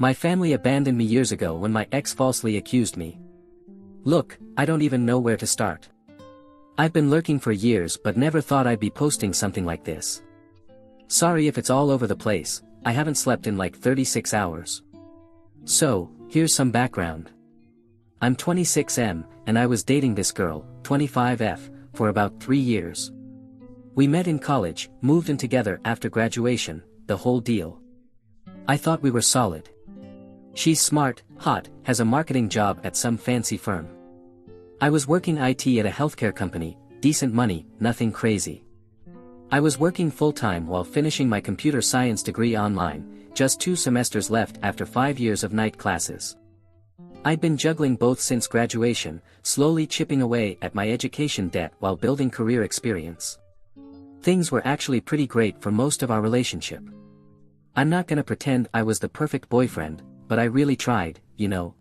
My family abandoned me years ago when my ex falsely accused me. Look, I don't even know where to start. I've been lurking for years but never thought I'd be posting something like this. Sorry if it's all over the place, I haven't slept in like 36 hours. So, here's some background. I'm 26M, and I was dating this girl, 25F, for about 3 years. We met in college, moved in together after graduation, the whole deal. I thought we were solid. She's smart, hot, has a marketing job at some fancy firm. I was working IT at a healthcare company, decent money, nothing crazy. I was working full-time while finishing my computer science degree online, just 2 semesters left after 5 years of night classes. I'd been juggling both since graduation, slowly chipping away at my education debt while building career experience. Things were actually pretty great for most of our relationship. I'm not gonna pretend I was the perfect boyfriend, but I really tried, you know.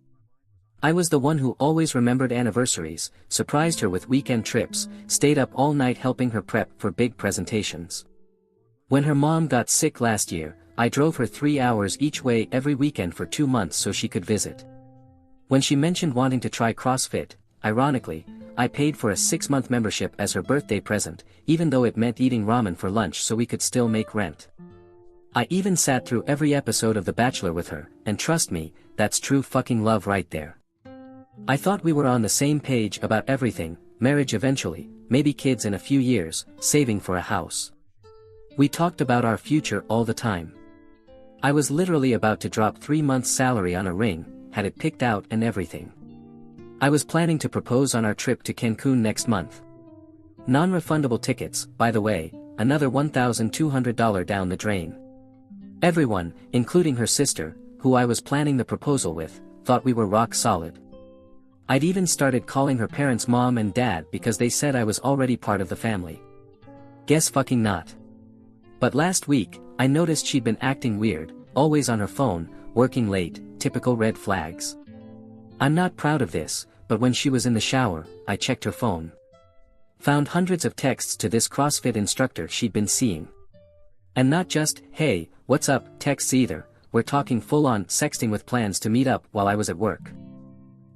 I was the one who always remembered anniversaries, surprised her with weekend trips, stayed up all night helping her prep for big presentations. When her mom got sick last year, I drove her 3 hours each way every weekend for 2 months so she could visit. When she mentioned wanting to try CrossFit, ironically, I paid for a 6-month membership as her birthday present, even though it meant eating ramen for lunch so we could still make rent. I even sat through every episode of The Bachelor with her, and trust me, that's true fucking love right there. I thought we were on the same page about everything, marriage eventually, maybe kids in a few years, saving for a house. We talked about our future all the time. I was literally about to drop 3 months' salary on a ring, had it picked out and everything. I was planning to propose on our trip to Cancun next month. Non-refundable tickets, by the way, another $1,200 down the drain. Everyone, including her sister, who I was planning the proposal with, thought we were rock solid. I'd even started calling her parents mom and dad because they said I was already part of the family. Guess fucking not. But last week, I noticed she'd been acting weird, always on her phone, working late, typical red flags. I'm not proud of this, but when she was in the shower, I checked her phone. Found hundreds of texts to this CrossFit instructor she'd been seeing. And not just, hey, what's up, texts either, we're talking full-on sexting with plans to meet up while I was at work.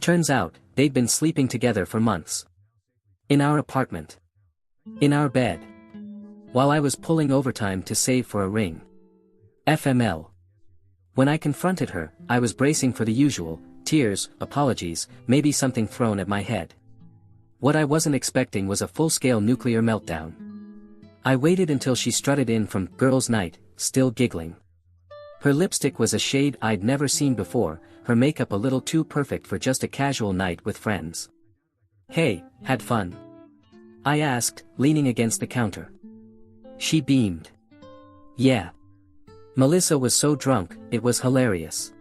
Turns out, they'd been sleeping together for months. In our apartment. In our bed. While I was pulling overtime to save for a ring. FML. When I confronted her, I was bracing for the usual, tears, apologies, maybe something thrown at my head. What I wasn't expecting was a full-scale nuclear meltdown. I waited until she strutted in from girls' night, still giggling. Her lipstick was a shade I'd never seen before, her makeup a little too perfect for just a casual night with friends. Hey, had fun? I asked, leaning against the counter. She beamed. Yeah. Melissa was so drunk, it was hilarious.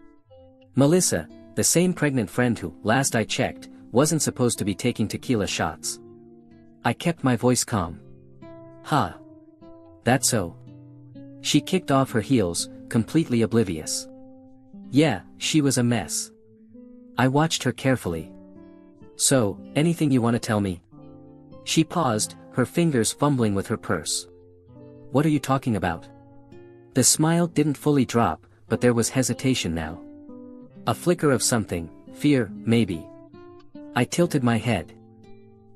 Melissa, the same pregnant friend who, last I checked, wasn't supposed to be taking tequila shots. I kept my voice calm. Ha. That's so. She kicked off her heels, completely oblivious. Yeah, she was a mess. I watched her carefully. So, anything you want to tell me? She paused, her fingers fumbling with her purse. What are you talking about? The smile didn't fully drop, but there was hesitation now. A flicker of something, fear, maybe. I tilted my head.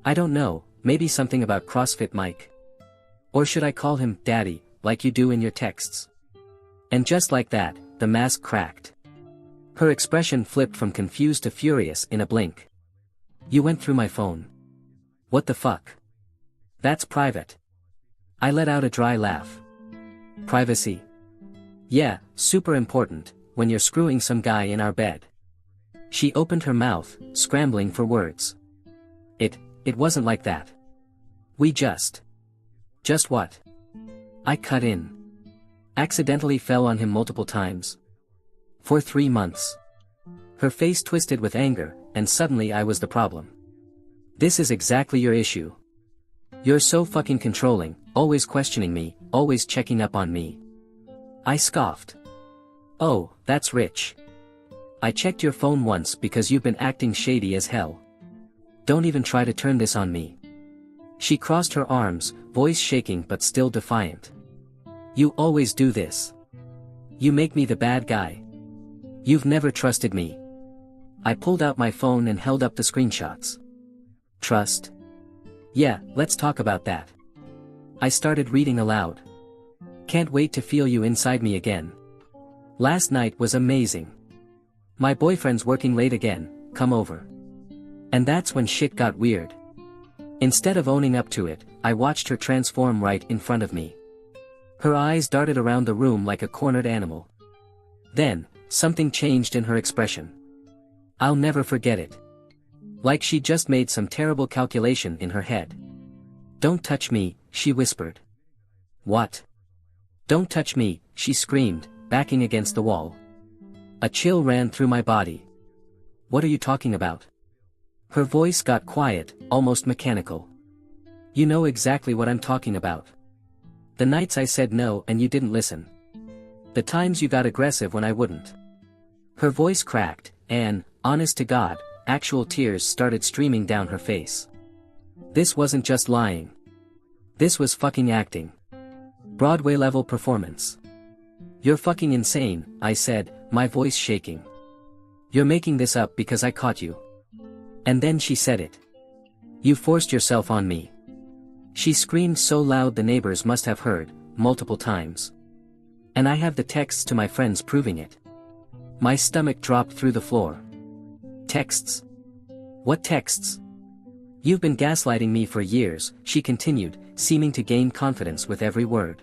I don't know, maybe something about CrossFit Mike. Or should I call him Daddy, like you do in your texts? And just like that, the mask cracked. Her expression flipped from confused to furious in a blink. You went through my phone. What the fuck? That's private. I let out a dry laugh. Privacy. Yeah, super important, when you're screwing some guy in our bed. She opened her mouth, scrambling for words. It wasn't like that. We just. Just what? I cut in. Accidentally fell on him multiple times. For 3 months. Her face twisted with anger, and suddenly I was the problem. This is exactly your issue. You're so fucking controlling, always questioning me, always checking up on me. I scoffed. Oh, that's rich. I checked your phone once because you've been acting shady as hell. Don't even try to turn this on me. She crossed her arms, voice shaking but still defiant. You always do this. You make me the bad guy. You've never trusted me. I pulled out my phone and held up the screenshots. Trust? Yeah, let's talk about that. I started reading aloud. Can't wait to feel you inside me again. Last night was amazing. My boyfriend's working late again, come over. And that's when shit got weird. Instead of owning up to it, I watched her transform right in front of me. Her eyes darted around the room like a cornered animal. Then, something changed in her expression. I'll never forget it. Like she just made some terrible calculation in her head. Don't touch me, she whispered. What? Don't touch me, she screamed, backing against the wall. A chill ran through my body. What are you talking about? Her voice got quiet, almost mechanical. You know exactly what I'm talking about. The nights I said no and you didn't listen. The times you got aggressive when I wouldn't. Her voice cracked, and, honest to God, actual tears started streaming down her face. This wasn't just lying. This was fucking acting. Broadway-level performance. You're fucking insane, I said, my voice shaking. You're making this up because I caught you. And then she said it. You forced yourself on me. She screamed so loud the neighbors must have heard, multiple times. And I have the texts to my friends proving it. My stomach dropped through the floor. Texts? What texts? You've been gaslighting me for years, she continued, seeming to gain confidence with every word.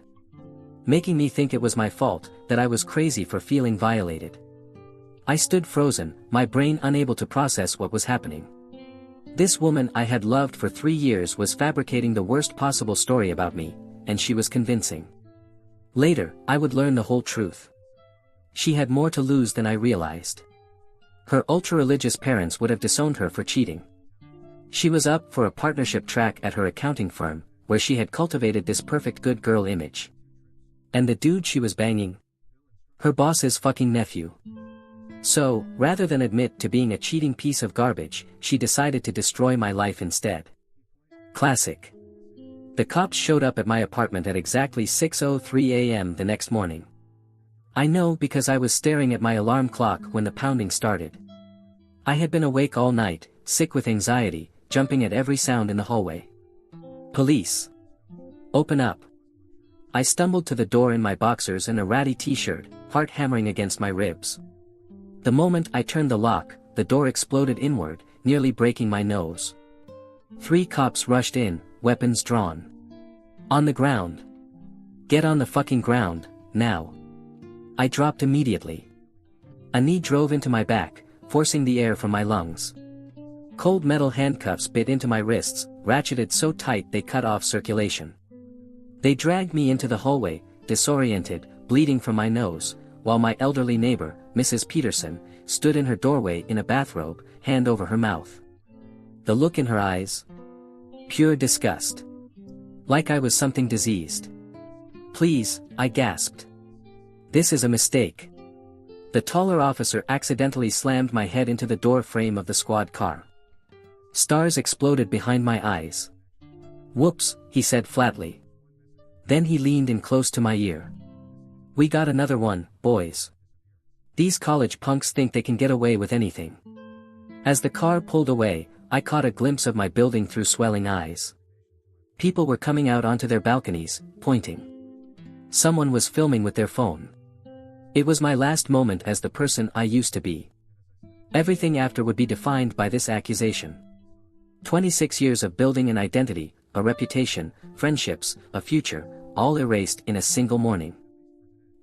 Making me think it was my fault, that I was crazy for feeling violated. I stood frozen, my brain unable to process what was happening. This woman I had loved for 3 years was fabricating the worst possible story about me, and she was convincing. Later, I would learn the whole truth. She had more to lose than I realized. Her ultra-religious parents would have disowned her for cheating. She was up for a partnership track at her accounting firm, where she had cultivated this perfect good girl image. And the dude she was banging? Her boss's fucking nephew. So, rather than admit to being a cheating piece of garbage, she decided to destroy my life instead. Classic. The cops showed up at my apartment at exactly 6:03 a.m. the next morning. I know because I was staring at my alarm clock when the pounding started. I had been awake all night, sick with anxiety, jumping at every sound in the hallway. Police. Open up. I stumbled to the door in my boxers and a ratty t-shirt, heart hammering against my ribs. The moment I turned the lock, the door exploded inward, nearly breaking my nose. 3 cops rushed in, weapons drawn. On the ground. Get on the fucking ground, now. I dropped immediately. A knee drove into my back, forcing the air from my lungs. Cold metal handcuffs bit into my wrists, ratcheted so tight they cut off circulation. They dragged me into the hallway, disoriented, bleeding from my nose, while my elderly neighbor, Mrs. Peterson, stood in her doorway in a bathrobe, hand over her mouth. The look in her eyes? Pure disgust. Like I was something diseased. Please, I gasped. This is a mistake. The taller officer accidentally slammed my head into the door frame of the squad car. Stars exploded behind my eyes. Whoops, he said flatly. Then he leaned in close to my ear. We got another one, boys. These college punks think they can get away with anything. As the car pulled away, I caught a glimpse of my building through swelling eyes. People were coming out onto their balconies, pointing. Someone was filming with their phone. It was my last moment as the person I used to be. Everything after would be defined by this accusation. 26 years of building an identity, a reputation, friendships, a future, all erased in a single morning.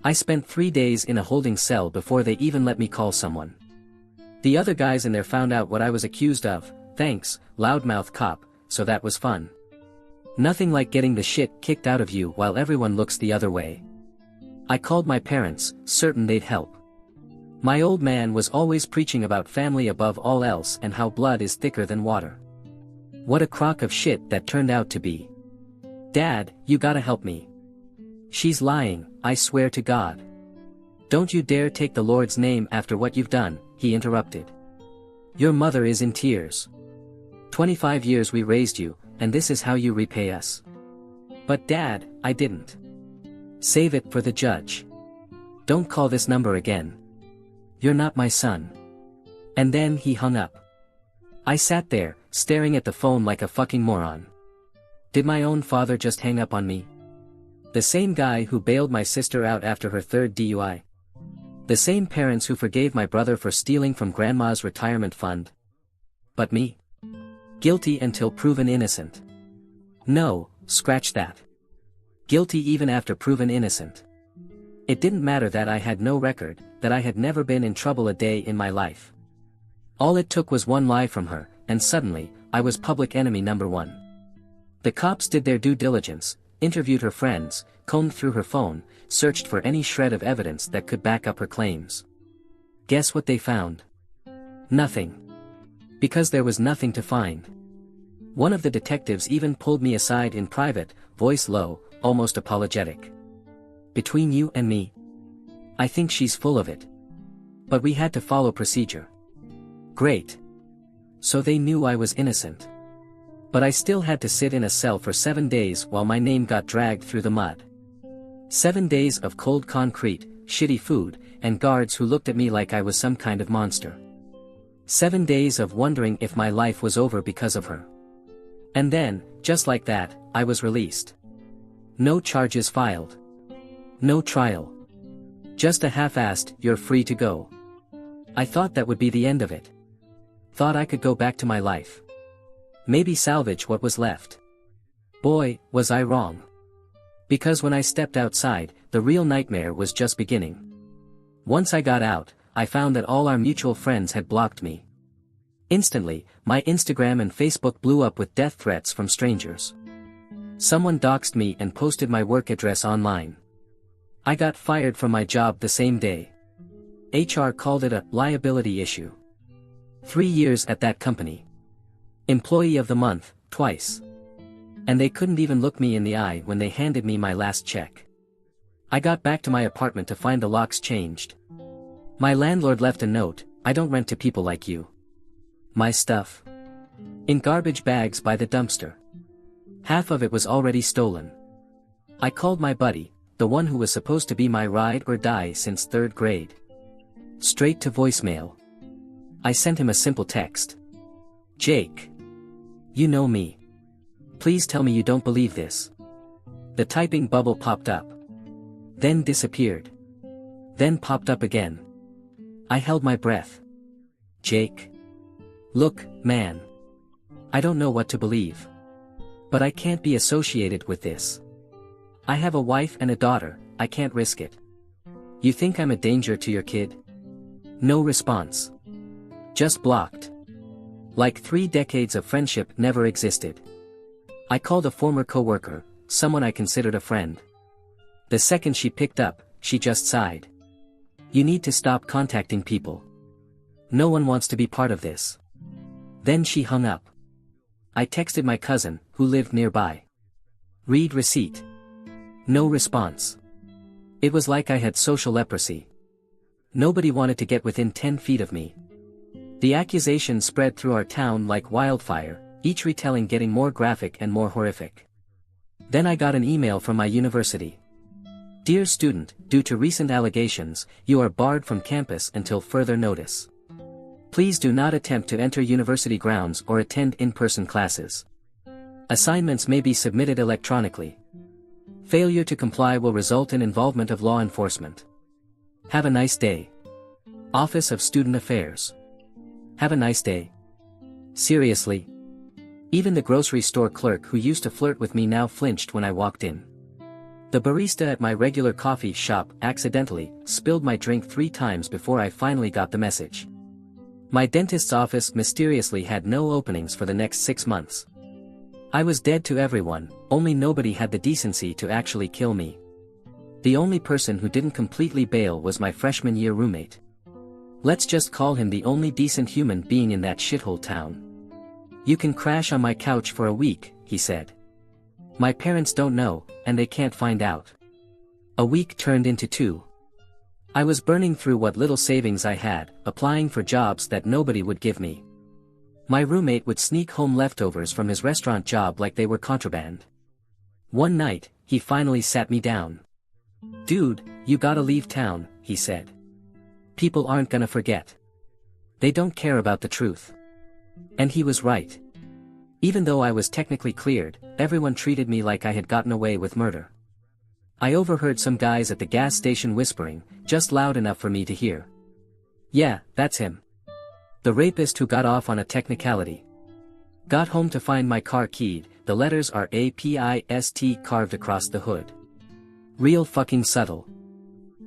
I spent 3 days in a holding cell before they even let me call someone. The other guys in there found out what I was accused of, thanks, loudmouth cop, so that was fun. Nothing like getting the shit kicked out of you while everyone looks the other way. I called my parents, certain they'd help. My old man was always preaching about family above all else and how blood is thicker than water. What a crock of shit that turned out to be. Dad, you gotta help me. She's lying, I swear to God. Don't you dare take the Lord's name after what you've done, he interrupted. Your mother is in tears. 25 years we raised you, and this is how you repay us. But Dad, I didn't. Save it for the judge. Don't call this number again. You're not my son. And then he hung up. I sat there, staring at the phone like a fucking moron. Did my own father just hang up on me? The same guy who bailed my sister out after her third DUI. The same parents who forgave my brother for stealing from grandma's retirement fund. But me? Guilty until proven innocent. No, scratch that. Guilty even after proven innocent. It didn't matter that I had no record, that I had never been in trouble a day in my life. All it took was one lie from her, and suddenly, I was public enemy number one. The cops did their due diligence, interviewed her friends, combed through her phone, searched for any shred of evidence that could back up her claims. Guess what they found? Nothing. Because there was nothing to find. One of the detectives even pulled me aside in private, voice low, almost apologetic. Between you and me, I think she's full of it. But we had to follow procedure. Great. So they knew I was innocent. But I still had to sit in a cell for 7 days while my name got dragged through the mud. 7 days of cold concrete, shitty food, and guards who looked at me like I was some kind of monster. 7 days of wondering if my life was over because of her. And then, just like that, I was released. No charges filed. No trial. Just a half-assed, "You're free to go." I thought that would be the end of it. Thought I could go back to my life. Maybe salvage what was left. Boy, was I wrong. Because when I stepped outside, the real nightmare was just beginning. Once I got out, I found that all our mutual friends had blocked me. Instantly, my Instagram and Facebook blew up with death threats from strangers. Someone doxed me and posted my work address online. I got fired from my job the same day. HR called it a liability issue. 3 years at that company. Employee of the month, twice. And they couldn't even look me in the eye when they handed me my last check. I got back to my apartment to find the locks changed. My landlord left a note, "I don't rent to people like you." My stuff. In garbage bags by the dumpster. Half of it was already stolen. I called my buddy, the one who was supposed to be my ride or die since 3rd grade. Straight to voicemail. I sent him a simple text. "Jake. You know me. Please tell me you don't believe this." The typing bubble popped up. Then disappeared. Then popped up again. I held my breath. "Jake. Look, man. I don't know what to believe. But I can't be associated with this. I have a wife and a daughter, I can't risk it. You think I'm a danger to your kid?" No response. Just blocked. Like 3 decades of friendship never existed. I called a former coworker, someone I considered a friend. The second she picked up, she just sighed. "You need to stop contacting people. No one wants to be part of this." Then she hung up. I texted my cousin, who lived nearby. "Read receipt." No response. It was like I had social leprosy. Nobody wanted to get within 10 feet of me. The accusations spread through our town like wildfire, each retelling getting more graphic and more horrific. Then I got an email from my university. "Dear student, due to recent allegations, you are barred from campus until further notice. Please do not attempt to enter university grounds or attend in-person classes. Assignments may be submitted electronically. Failure to comply will result in involvement of law enforcement. Have a nice day. Office of Student Affairs." Have a nice day. Seriously? Even the grocery store clerk who used to flirt with me now flinched when I walked in. The barista at my regular coffee shop accidentally spilled my drink 3 times before I finally got the message. My dentist's office mysteriously had no openings for the next 6 months. I was dead to everyone, only nobody had the decency to actually kill me. The only person who didn't completely bail was my freshman year roommate. Let's just call him the only decent human being in that shithole town. "You can crash on my couch for a week," he said. "My parents don't know, and they can't find out." A week turned into 2. I was burning through what little savings I had, applying for jobs that nobody would give me. My roommate would sneak home leftovers from his restaurant job like they were contraband. One night, he finally sat me down. "Dude, you gotta leave town," he said. People aren't gonna forget. They don't care about the truth. And he was right. Even though I was technically cleared, everyone treated me like I had gotten away with murder. I overheard some guys at the gas station whispering, just loud enough for me to hear. Yeah, that's him. The rapist who got off on a technicality. Got home to find my car keyed, the letters are APIST carved across the hood. Real fucking subtle.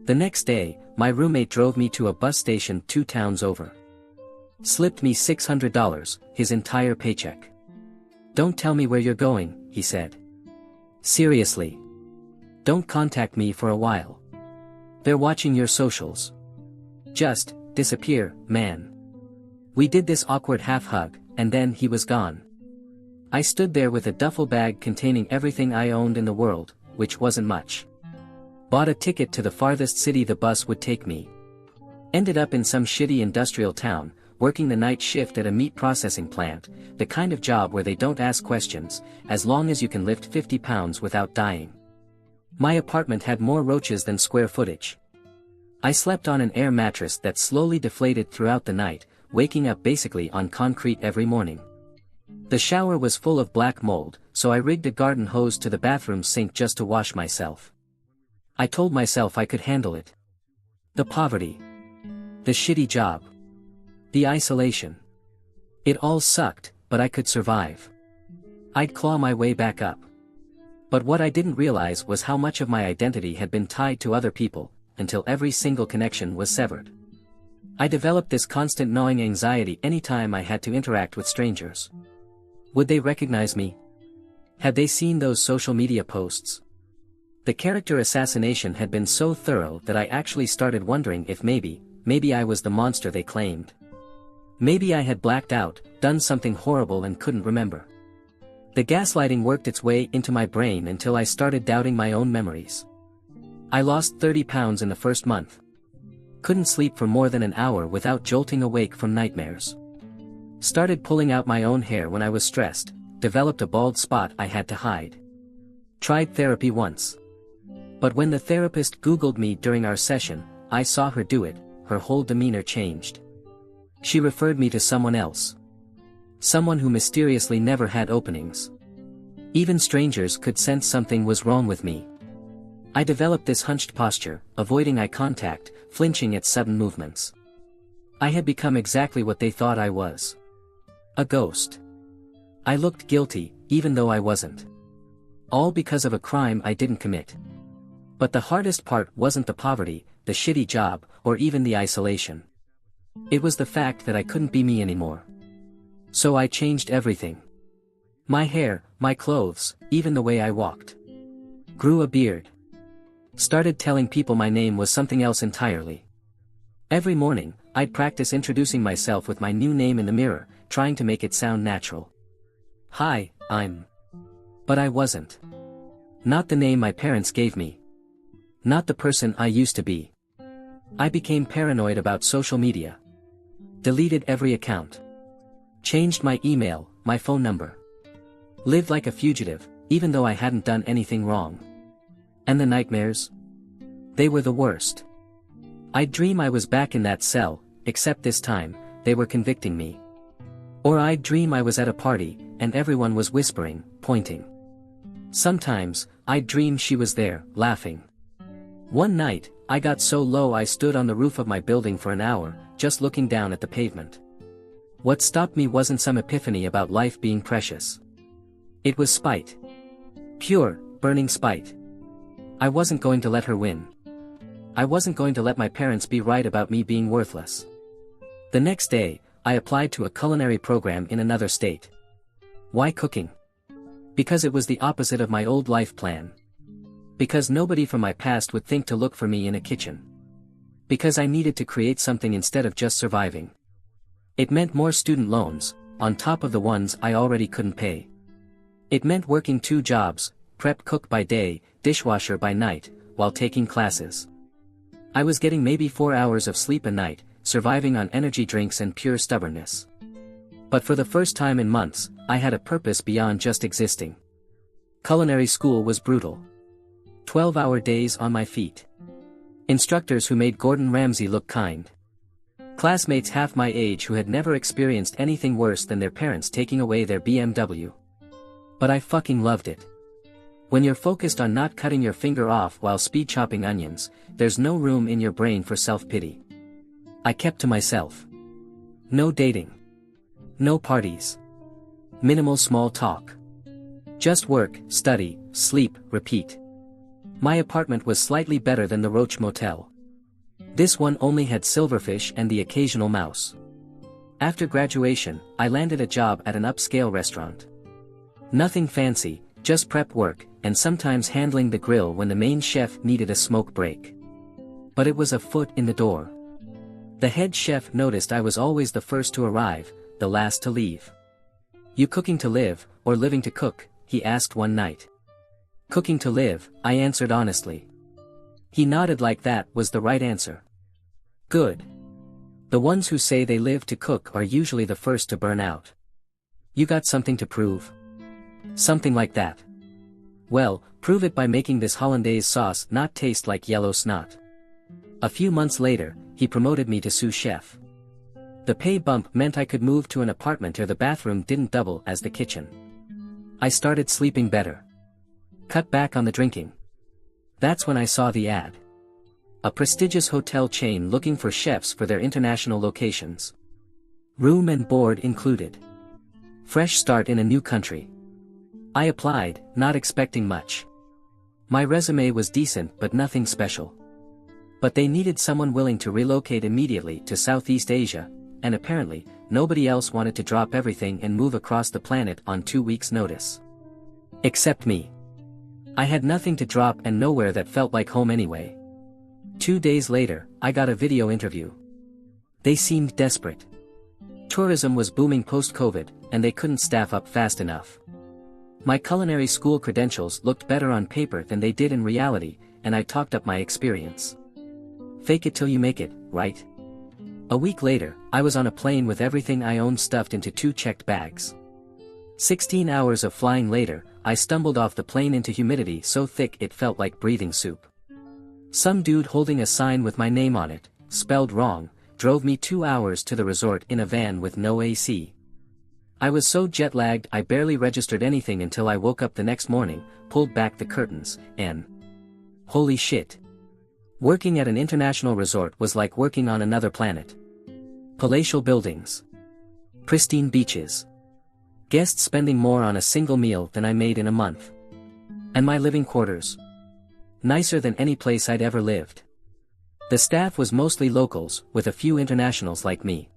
The next day, my roommate drove me to a bus station 2 towns over. Slipped me $600, his entire paycheck. Don't tell me where you're going, he said. Seriously. Don't contact me for a while. They're watching your socials. Just disappear, man. We did this awkward half hug, and then he was gone. I stood there with a duffel bag containing everything I owned in the world, which wasn't much. Bought a ticket to the farthest city the bus would take me. Ended up in some shitty industrial town, working the night shift at a meat processing plant, the kind of job where they don't ask questions, as long as you can lift 50 pounds without dying. My apartment had more roaches than square footage. I slept on an air mattress that slowly deflated throughout the night, waking up basically on concrete every morning. The shower was full of black mold, so I rigged a garden hose to the bathroom sink just to wash myself. I told myself I could handle it. The poverty. The shitty job. The isolation. It all sucked, but I could survive. I'd claw my way back up. But what I didn't realize was how much of my identity had been tied to other people, until every single connection was severed. I developed this constant gnawing anxiety anytime I had to interact with strangers. Would they recognize me? Had they seen those social media posts? The character assassination had been so thorough that I actually started wondering if maybe I was the monster they claimed. Maybe I had blacked out, done something horrible and couldn't remember. The gaslighting worked its way into my brain until I started doubting my own memories. I lost 30 pounds in the first month. Couldn't sleep for more than an hour without jolting awake from nightmares. Started pulling out my own hair when I was stressed, developed a bald spot I had to hide. Tried therapy once. But when the therapist Googled me during our session, I saw her do it, her whole demeanor changed. She referred me to someone else. Someone who mysteriously never had openings. Even strangers could sense something was wrong with me. I developed this hunched posture, avoiding eye contact, flinching at sudden movements. I had become exactly what they thought I was. A ghost. I looked guilty, even though I wasn't. All because of a crime I didn't commit. But the hardest part wasn't the poverty, the shitty job, or even the isolation. It was the fact that I couldn't be me anymore. So I changed everything. My hair, my clothes, even the way I walked. Grew a beard. Started telling people my name was something else entirely. Every morning, I'd practice introducing myself with my new name in the mirror, trying to make it sound natural. Hi, I'm. But I wasn't. Not the name my parents gave me. Not the person I used to be. I became paranoid about social media. Deleted every account. Changed my email, my phone number. Lived like a fugitive, even though I hadn't done anything wrong. And the nightmares? They were the worst. I'd dream I was back in that cell, except this time, they were convicting me. Or I'd dream I was at a party, and everyone was whispering, pointing. Sometimes, I'd dream she was there, laughing. One night, I got so low I stood on the roof of my building for an hour, just looking down at the pavement. What stopped me wasn't some epiphany about life being precious. It was spite. Pure, burning spite. I wasn't going to let her win. I wasn't going to let my parents be right about me being worthless. The next day, I applied to a culinary program in another state. Why cooking? Because it was the opposite of my old life plan. Because nobody from my past would think to look for me in a kitchen. Because I needed to create something instead of just surviving. It meant more student loans, on top of the ones I already couldn't pay. It meant working 2 jobs, prep cook by day, dishwasher by night, while taking classes. I was getting maybe 4 hours of sleep a night, surviving on energy drinks and pure stubbornness. But for the first time in months, I had a purpose beyond just existing. Culinary school was brutal. 12-hour days on my feet. Instructors who made Gordon Ramsay look kind. Classmates half my age who had never experienced anything worse than their parents taking away their BMW. But I fucking loved it. When you're focused on not cutting your finger off while speed chopping onions, there's no room in your brain for self-pity. I kept to myself. No dating. No parties. Minimal small talk. Just work, study, sleep, repeat. My apartment was slightly better than the Roach Motel. This one only had silverfish and the occasional mouse. After graduation, I landed a job at an upscale restaurant. Nothing fancy, just prep work, and sometimes handling the grill when the main chef needed a smoke break. But it was a foot in the door. The head chef noticed I was always the first to arrive, the last to leave. "You cooking to live, or living to cook?" he asked one night. "Cooking to live," I answered honestly. He nodded like that was the right answer. Good. The ones who say they live to cook are usually the first to burn out. "You got something to prove?" "Something like that." "Well, prove it by making this hollandaise sauce not taste like yellow snot." A few months later, he promoted me to sous chef. The pay bump meant I could move to an apartment where the bathroom didn't double as the kitchen. I started sleeping better. Cut back on the drinking. That's when I saw the ad. A prestigious hotel chain looking for chefs for their international locations. Room and board included. Fresh start in a new country. I applied, not expecting much. My resume was decent but nothing special. But they needed someone willing to relocate immediately to Southeast Asia, and apparently, nobody else wanted to drop everything and move across the planet on 2 weeks' notice. Except me. I had nothing to drop and nowhere that felt like home anyway. 2 days later, I got a video interview. They seemed desperate. Tourism was booming post-COVID, and they couldn't staff up fast enough. My culinary school credentials looked better on paper than they did in reality, and I talked up my experience. Fake it till you make it, right? A week later, I was on a plane with everything I owned stuffed into 2 checked bags. 16 hours of flying later, I stumbled off the plane into humidity so thick it felt like breathing soup. Some dude holding a sign with my name on it, spelled wrong, drove me 2 hours to the resort in a van with no AC. I was so jet-lagged I barely registered anything until I woke up the next morning, pulled back the curtains, and... holy shit. Working at an international resort was like working on another planet. Palatial buildings. Pristine beaches. Guests spending more on a single meal than I made in a month. And my living quarters. Nicer than any place I'd ever lived. The staff was mostly locals, with a few internationals like me.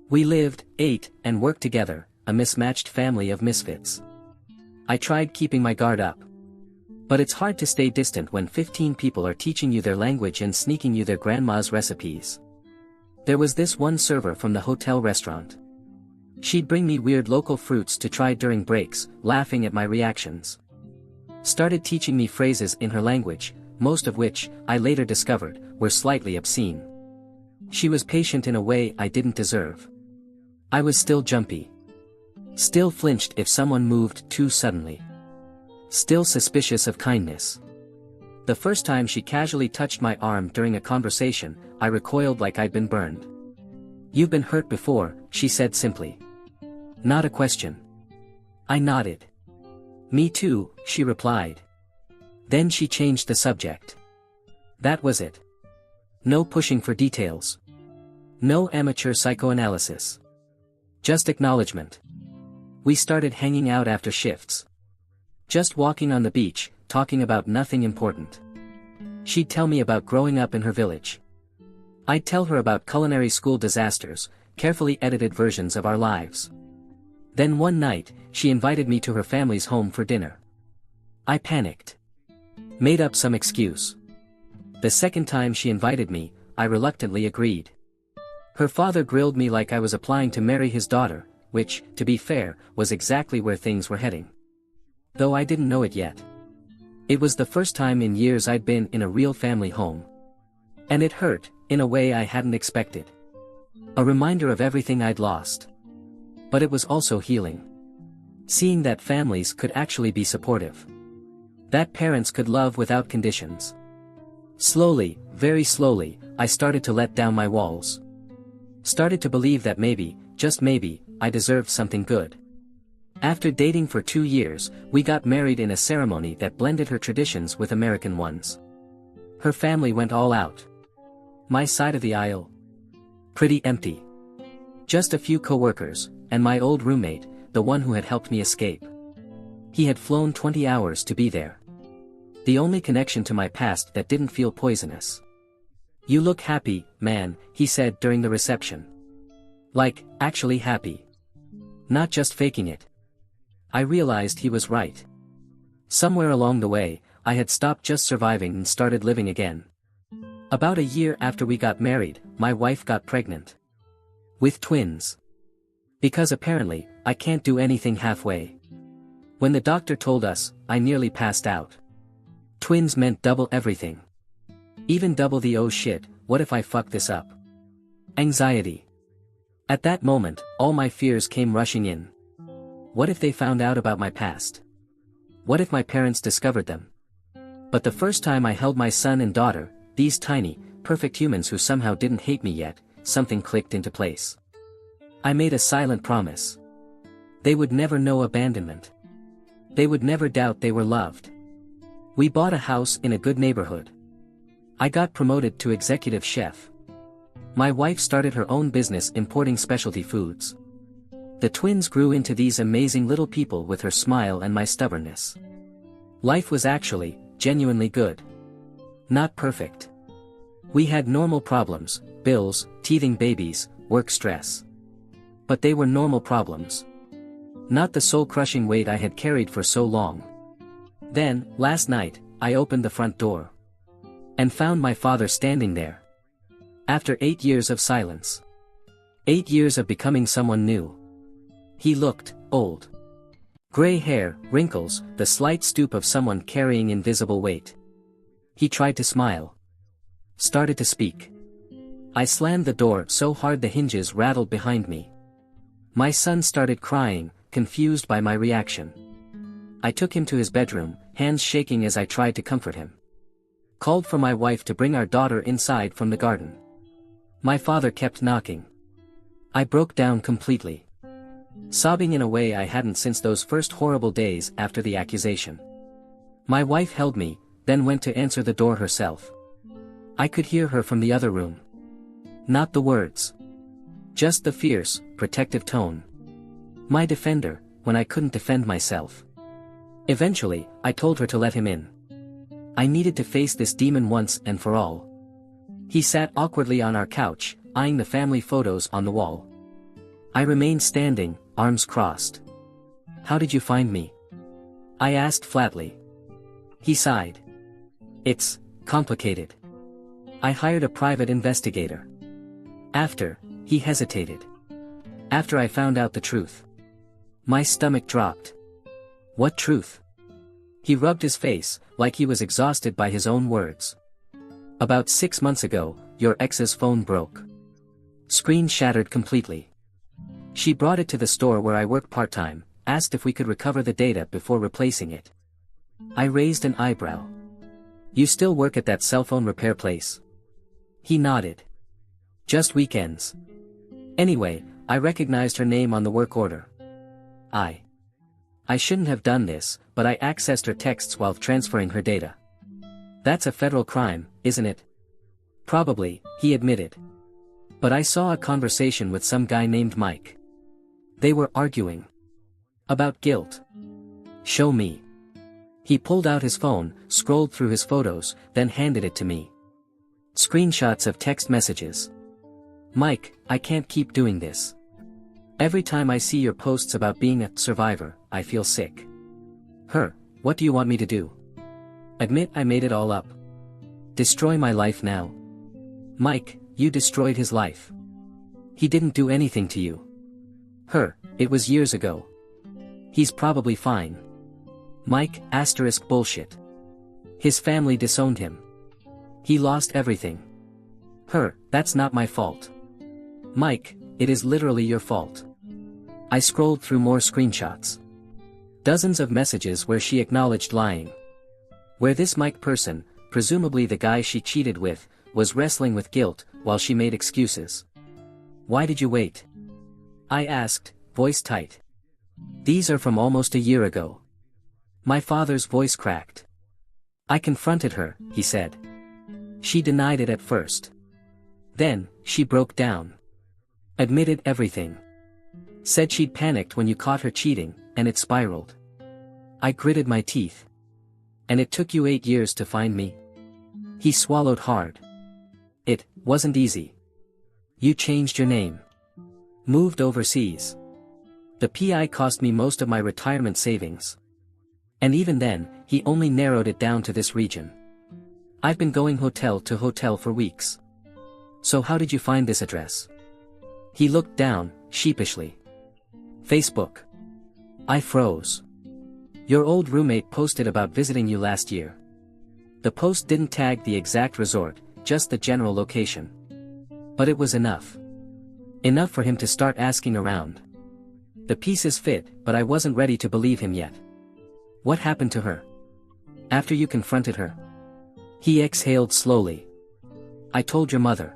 We lived, ate, and worked together, a mismatched family of misfits. I tried keeping my guard up. But it's hard to stay distant when 15 people are teaching you their language and sneaking you their grandma's recipes. There was this one server from the hotel restaurant. She'd bring me weird local fruits to try during breaks, laughing at my reactions. Started teaching me phrases in her language, most of which, I later discovered, were slightly obscene. She was patient in a way I didn't deserve. I was still jumpy. Still flinched if someone moved too suddenly. Still suspicious of kindness. The first time she casually touched my arm during a conversation, I recoiled like I'd been burned. "You've been hurt before," she said simply. Not a question. I nodded. "Me too," she replied. Then she changed the subject. That was it. No pushing for details. No amateur psychoanalysis. Just acknowledgement. We started hanging out after shifts. Just walking on the beach, talking about nothing important. She'd tell me about growing up in her village. I'd tell her about culinary school disasters, carefully edited versions of our lives. Then one night, she invited me to her family's home for dinner. I panicked. Made up some excuse. The second time she invited me, I reluctantly agreed. Her father grilled me like I was applying to marry his daughter, which, to be fair, was exactly where things were heading. Though I didn't know it yet. It was the first time in years I'd been in a real family home. And it hurt, in a way I hadn't expected. A reminder of everything I'd lost. But it was also healing. Seeing that families could actually be supportive. That parents could love without conditions. Slowly, very slowly, I started to let down my walls. Started to believe that maybe, just maybe, I deserved something good. After dating for 2 years, we got married in a ceremony that blended her traditions with American ones. Her family went all out. My side of the aisle? Pretty empty. Just a few co-workers, and my old roommate, the one who had helped me escape. He had flown 20 hours to be there. The only connection to my past that didn't feel poisonous. "You look happy, man," he said during the reception. Like, actually happy. Not just faking it. I realized he was right. Somewhere along the way, I had stopped just surviving and started living again. About a year after we got married, my wife got pregnant. With twins. Because apparently, I can't do anything halfway. When the doctor told us, I nearly passed out. Twins meant double everything. Even double the "oh shit, what if I fuck this up?" Anxiety. At that moment, all my fears came rushing in. What if they found out about my past? What if my parents discovered them? But the first time I held my son and daughter, these tiny, perfect humans who somehow didn't hate me yet, something clicked into place. I made a silent promise. They would never know abandonment. They would never doubt they were loved. We bought a house in a good neighborhood. I got promoted to executive chef. My wife started her own business importing specialty foods. The twins grew into these amazing little people with her smile and my stubbornness. Life was actually, genuinely good. Not perfect. We had normal problems, bills, teething babies, work stress. But they were normal problems. Not the soul-crushing weight I had carried for so long. Then, last night, I opened the front door. And found my father standing there. After 8 years of silence. 8 years of becoming someone new. He looked old. Gray hair, wrinkles, the slight stoop of someone carrying invisible weight. He tried to smile. Started to speak. I slammed the door so hard the hinges rattled behind me. My son started crying, confused by my reaction. I took him to his bedroom, hands shaking as I tried to comfort him. Called for my wife to bring our daughter inside from the garden. My father kept knocking. I broke down completely. Sobbing in a way I hadn't since those first horrible days after the accusation. My wife held me, then went to answer the door herself. I could hear her from the other room. Not the words. Just the fierce, protective tone. My defender, when I couldn't defend myself. Eventually, I told her to let him in. I needed to face this demon once and for all. He sat awkwardly on our couch, eyeing the family photos on the wall. I remained standing, arms crossed. "How did you find me?" I asked flatly. He sighed. "It's complicated. I hired a private investigator." After, he hesitated. "After I found out the truth." My stomach dropped. "What truth?" He rubbed his face, like he was exhausted by his own words. "About 6 months ago, your ex's phone broke. Screen shattered completely. She brought it to the store where I work part-time, asked if we could recover the data before replacing it." I raised an eyebrow. "You still work at that cell phone repair place?" He nodded. "Just weekends." Anyway, I recognized her name on the work order. I shouldn't have done this, but I accessed her texts while transferring her data. "That's a federal crime, isn't it?" "Probably," he admitted. "But I saw a conversation with some guy named Mike. They were arguing. About guilt." "Show me." He pulled out his phone, scrolled through his photos, then handed it to me. Screenshots of text messages. "Mike, I can't keep doing this. Every time I see your posts about being a survivor, I feel sick." "Her, what do you want me to do? Admit I made it all up? Destroy my life now?" "Mike, you destroyed his life. He didn't do anything to you." "Her, it was years ago. He's probably fine." Mike, asterisk bullshit. His family disowned him. He lost everything. "Her, that's not my fault." "Mike, it is literally your fault." I scrolled through more screenshots. Dozens of messages where she acknowledged lying. Where this Mike person, presumably the guy she cheated with, was wrestling with guilt, while she made excuses. Why did you wait? I asked, voice tight. These are from almost a year ago. My father's voice cracked. I confronted her, he said. She denied it at first. Then, she broke down. Admitted everything. Said she'd panicked when you caught her cheating, and it spiraled. I gritted my teeth. And it took you 8 years to find me? He swallowed hard. It wasn't easy. You changed your name. Moved overseas. The PI cost me most of my retirement savings. And even then, he only narrowed it down to this region. I've been going hotel to hotel for weeks. So how did you find this address? He looked down, sheepishly. Facebook. I froze. Your old roommate posted about visiting you last year. The post didn't tag the exact resort, just the general location. But it was enough. Enough for him to start asking around. The pieces fit, but I wasn't ready to believe him yet. What happened to her? After you confronted her? He exhaled slowly. I told your mother.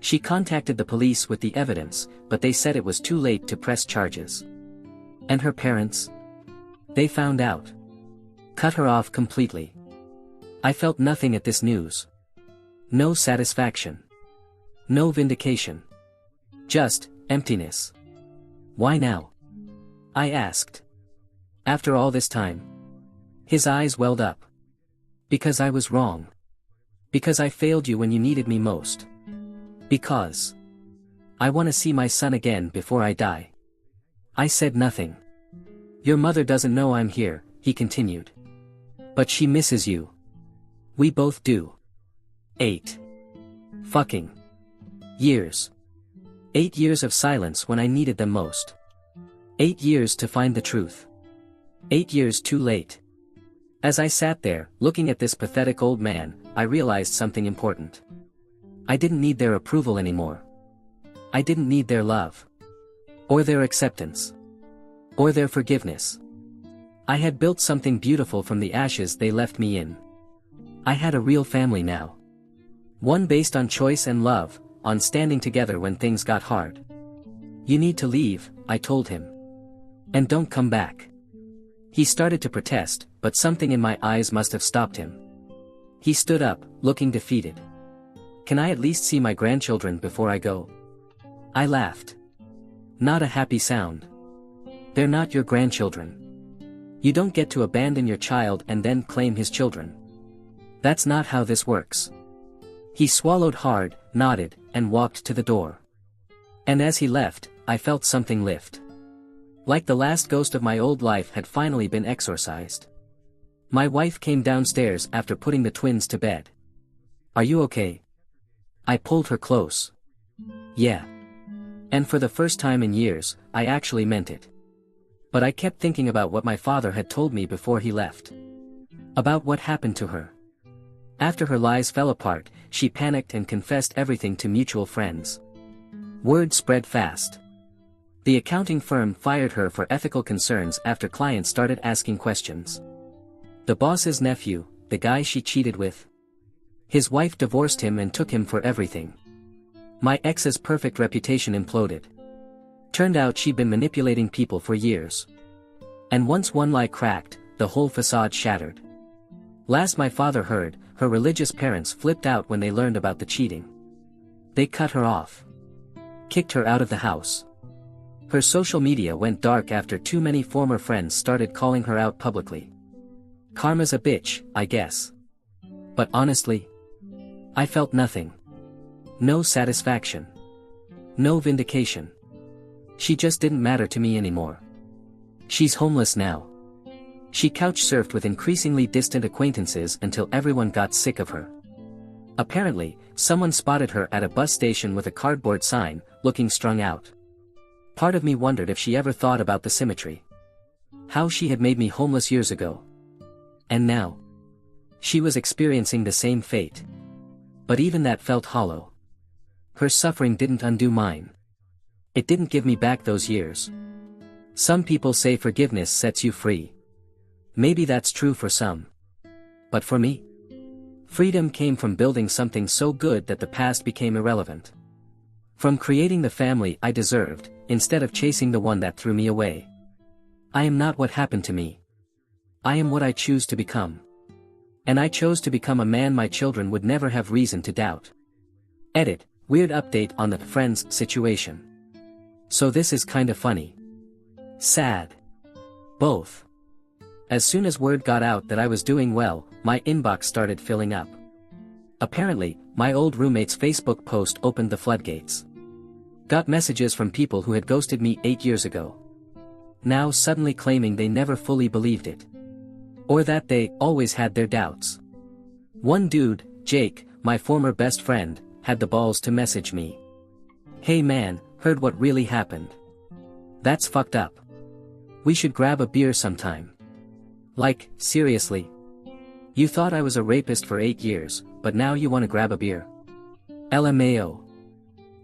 She contacted the police with the evidence, but they said it was too late to press charges. And her parents? They found out. Cut her off completely. I felt nothing at this news. No satisfaction. No vindication. Just emptiness. Why now? I asked. After all this time. His eyes welled up. Because I was wrong. Because I failed you when you needed me most. Because I want to see my son again before I die. I said nothing. Your mother doesn't know I'm here, he continued. But she misses you. We both do. 8 fucking years. 8 years of silence when I needed them most. 8 years to find the truth. 8 years too late. As I sat there, looking at this pathetic old man, I realized something important. I didn't need their approval anymore. I didn't need their love. Or their acceptance. Or their forgiveness. I had built something beautiful from the ashes they left me in. I had a real family now. One based on choice and love, on standing together when things got hard. You need to leave, I told him. And don't come back. He started to protest, but something in my eyes must have stopped him. He stood up, looking defeated. Can I at least see my grandchildren before I go? I laughed. Not a happy sound. They're not your grandchildren. You don't get to abandon your child and then claim his children. That's not how this works. He swallowed hard, nodded, and walked to the door. And as he left, I felt something lift. Like the last ghost of my old life had finally been exorcised. My wife came downstairs after putting the twins to bed. Are you okay? I pulled her close. Yeah. And for the first time in years, I actually meant it. But I kept thinking about what my father had told me before he left. About what happened to her. After her lies fell apart, she panicked and confessed everything to mutual friends. Word spread fast. The accounting firm fired her for ethical concerns after clients started asking questions. The boss's nephew, the guy she cheated with. His wife divorced him and took him for everything. My ex's perfect reputation imploded. Turned out she'd been manipulating people for years. And once one lie cracked, the whole facade shattered. Last my father heard, her religious parents flipped out when they learned about the cheating. They cut her off. Kicked her out of the house. Her social media went dark after too many former friends started calling her out publicly. Karma's a bitch, I guess. But honestly, I felt nothing. No satisfaction. No vindication. She just didn't matter to me anymore. She's homeless now. She couch-surfed with increasingly distant acquaintances until everyone got sick of her. Apparently, someone spotted her at a bus station with a cardboard sign, looking strung out. Part of me wondered if she ever thought about the symmetry. How she had made me homeless years ago. And now, she was experiencing the same fate. But even that felt hollow. Her suffering didn't undo mine. It didn't give me back those years. Some people say forgiveness sets you free. Maybe that's true for some. But for me? Freedom came from building something so good that the past became irrelevant. From creating the family I deserved, instead of chasing the one that threw me away. I am not what happened to me. I am what I choose to become. And I chose to become a man my children would never have reason to doubt. Edit, weird update on the friends situation. So this is kinda funny. Sad. Both. As soon as word got out that I was doing well, my inbox started filling up. Apparently, my old roommate's Facebook post opened the floodgates. Got messages from people who had ghosted me 8 years ago. Now suddenly claiming they never fully believed it. Or that they always had their doubts. One dude, Jake, my former best friend, had the balls to message me. "Hey man, heard what really happened. That's fucked up. We should grab a beer sometime." Like, seriously? You thought I was a rapist for 8 years, but now you wanna grab a beer? LMAO.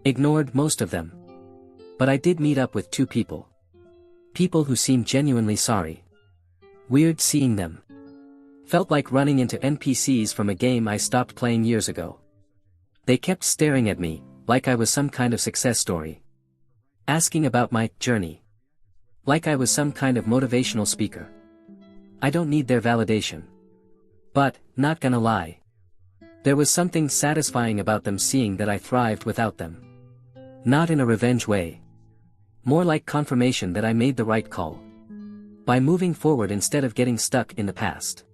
Ignored most of them. But I did meet up with 2 people. People who seemed genuinely sorry. Weird seeing them. Felt like running into NPCs from a game I stopped playing years ago. They kept staring at me, like I was some kind of success story. Asking about my journey. Like I was some kind of motivational speaker. I don't need their validation. But, not gonna lie. There was something satisfying about them seeing that I thrived without them. Not in a revenge way. More like confirmation that I made the right call. By moving forward instead of getting stuck in the past.